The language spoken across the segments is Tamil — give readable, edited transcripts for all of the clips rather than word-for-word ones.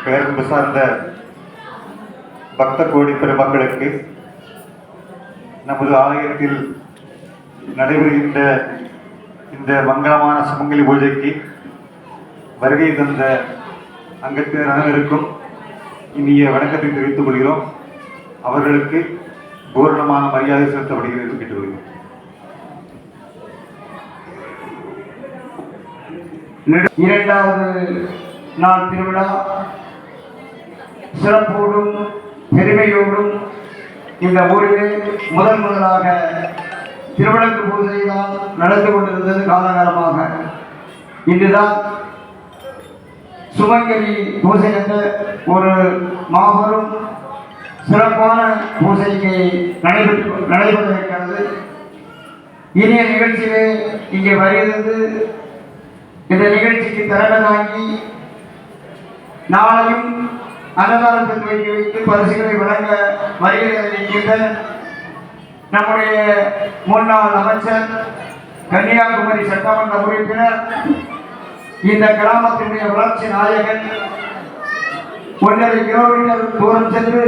பேரன்பு சார்ந்த பக்த கோடி பெருமக்களுக்கு நமது ஆலயத்தில் நடைபெறுகின்ற இந்த மங்களமான சுமங்கலி பூஜைக்கு வருகை தந்த அங்கத்தினர் அனைவருக்கும் இனிய வணக்கத்தை தெரிவித்துக் கொள்கிறோம். அவர்களுக்கு பூரணமான மரியாதை செலுத்தப்படுகிறது என்று கேட்டுக்கொள்கிறோம். இரண்டாவது நாள் திருவிழா சிறப்போடும் பெருமையோடும் இந்த ஊரிலே முதலாக திருவிளக்கு பூஜை தான் நடந்து கொண்டிருந்தது. காலகாலமாக இன்றுதான் சுமங்கலி பூஜை என்ற ஒரு மாபெரும் சிறப்பான பூஜைக்கு நடைபெற்றிருக்கிறது. இனிய நிகழ்ச்சியிலே இங்கே வருகிறது. இந்த நிகழ்ச்சிக்கு திறமை தாங்கி நாளையும் அன்னதானத்தை துவக்கி வைத்து பரிசுகளை வழங்க வருகின்ற நம்முடைய முன்னாள் அமைச்சர், கன்னியாகுமரி சட்டமன்ற உறுப்பினர், இந்த கிராமத்தினுடைய வளர்ச்சி நாயகன், 1.5 கிலோமீட்டர் தூரம் சென்று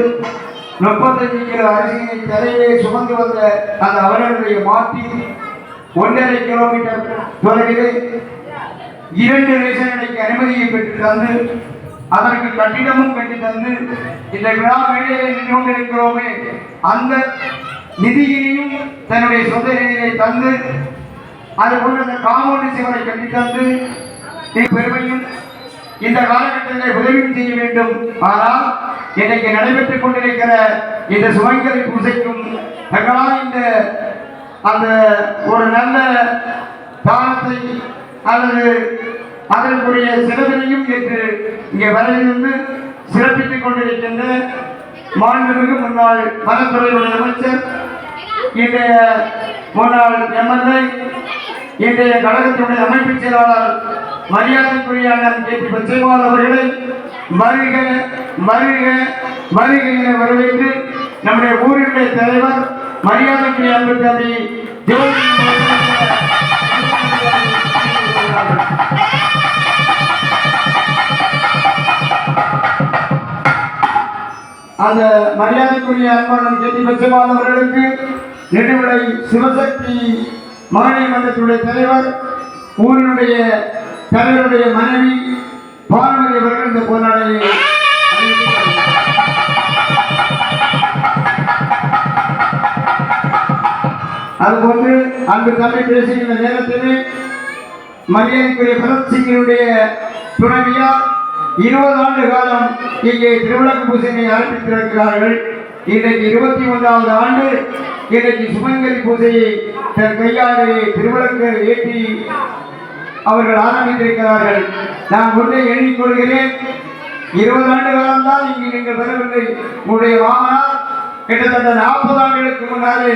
35 கிலோ அரிசியை தலையிலே சுமந்து வந்த அந்த அவர்களுடைய மாற்றி 1.5 கிலோமீட்டர் தொலைவிலே 2 ரேஷன் கடைக்கு அனுமதியை பெற்று தந்து அதற்கு கட்டிடமும் கட்டி தந்து இந்த விழா மேடையை நின்று கொண்டிருக்கிறோமே, அந்த நிதியையும் தன்னுடைய சொந்த நிதியை தந்து அது போன்ற அந்த காம்பவுண்டு சிவரை கட்டி தந்து பெருமையும் இந்த காலகட்டத்தில் உதவியும் செய்ய வேண்டும். ஆனால் இன்றைக்கு நடைபெற்றுக் கொண்டிருக்கிற இந்த சுமங்கலி பூஜைக்கும் தங்களால் இந்த அந்த ஒரு நல்ல தானத்தை அல்லது அதற்குரிய செலவினையும் ஏற்று இங்கே வரையிலிருந்து சிறப்பித்துக் கொண்டிருக்கின்ற மாண்புமிகு முன்னாள் வனத்துறையுடைய அமைச்சர், இன்றைய முன்னாள் எம்எல்ஏ, இன்றைய கழகத்தினுடைய அமைப்பு செயலாளர் மரியாதைக்குரிய அண்ணன் கே.பி. பச்சைமால் அவர்களை வருக வருக வருக என வரவேற்று நம்முடைய ஊரினுடைய தலைவர் மரியாதைக்குரிய அன்பு தம்பி அந்த மரியாதைக்குரிய அன்பாளன் கே டி பச்சைமால் அவர்களுக்கு நெடுவிளை சிவசக்தி மகளிர் மன்றத்தினுடைய தலைவர் ஊரினுடைய தலைவருடைய மனைவி பானுமதி அவர்கள் இந்த பொன்னாடையை அதுபோன்று அன்பு தம்பி பேசுகின்ற நேரத்திலே மரியாதைக்குரிய பரத் சிங்கினுடைய துணைவியார் 20 ஆண்டு காலம் இங்கே திருவிளக்கு பூஜையை ஆரம்பித்திருக்கிறார்கள். இன்றைக்கு 21வது ஆண்டு. இன்றைக்கு சுமங்கலி பூஜையை தன் கையாலே திருவிளக்கு ஏற்றி அவர்கள் ஆரம்பித்திருக்கிறார்கள். நான் ஒன்றை எண்ணிக்கொள்கிறேன், 20 ஆண்டு காலம்தான் இங்கு நீங்கள் வரவில்லை. உங்களுடைய மாமனார் கிட்டத்தட்ட 40 ஆண்டுகளுக்கு முன்னாலே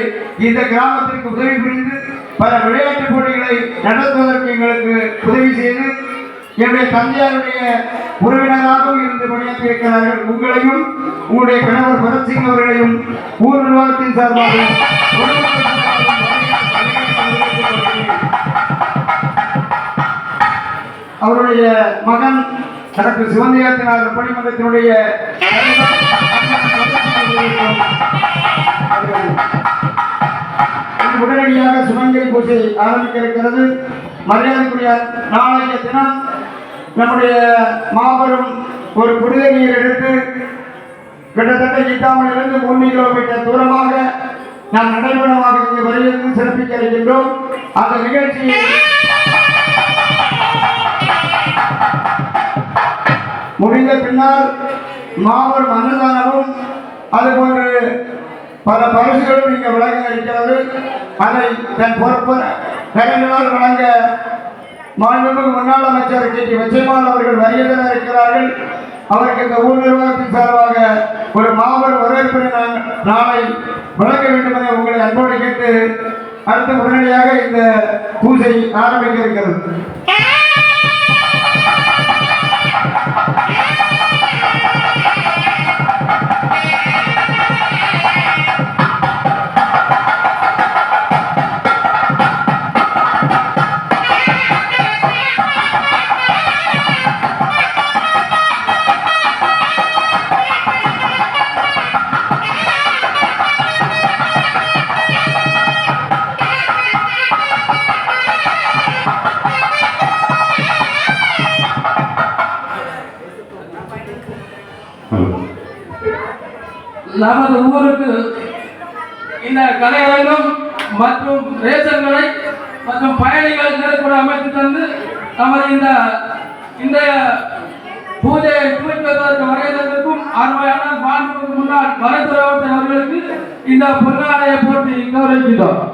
இந்த கிராமத்திற்கு உதவி புரிந்து பல விளையாட்டுப் போட்டிகளை நடத்துவதற்கு எங்களுக்கு உதவி செய்து என்னுடைய தந்தையாருடைய உறவினராகவும் இருந்து பணியாற்றியிருக்கிறார்கள். உங்களையும் உங்களுடைய கணவர் பரத்சிங் அவர்களையும் ஊர் நிர்வாகத்தின் சார்பாக அவருடைய மகன் டாக்டர் சிவந்தியாத்தினார் பணிமன்றத்தினுடைய உடனடியாக சுமங்கலி பூஜை ஆரம்பிக்க இருக்கிறது. மரியாதைக்குரிய நாளைய தினம் நம்முடைய மாபெரும் ஒரு புனித நீர் எடுத்து கிட்டத்தட்ட ஈட்டாமலிருந்து 3 கிலோமீட்டர் தூரமாக நாம் நடைபெறமாக இங்கே வருகிறது சிறப்பிக்க இருக்கின்றோம். அந்த நிகழ்ச்சியை முடிந்த பின்னால் மாபெரும் அன்னதானமும் அதுபோன்று பல பரிசுகளும் இங்கே வழங்க இருக்கிறது. அதை தன் பொறுப்பு கரங்களால் வழங்க மாண்புமிகு முன்னாள் அமைச்சர் கே டி பச்சைமால் அவர்கள் வருகிற இருக்கிறார்கள். அவருக்கு இந்த ஊர் நிர்வாகத்தின் சார்பாக ஒரு மாபெரும் வரவேற்பினை நாளை வழங்க வேண்டும் என உங்களை அன்போடு கேட்டு அடுத்த உடனடியாக இந்த பூஜை ஆரம்பிக்க இருக்கிறது. நமது ஊருக்கு இந்த கலையரங்கம் மற்றும் ரேஷன்களை மற்றும் பயணிகள் நிலைக்கூட அமைத்து தந்து நமது இன்றைய பூஜையை துவக்குவதற்கு வருகிறதற்கும் அருமையான மாண்புமிகு முன்னாள் வனத்துறை அவர்களுக்கு இந்த பொன்னாடையை போட்டி கௌரவிக்கிறோம்.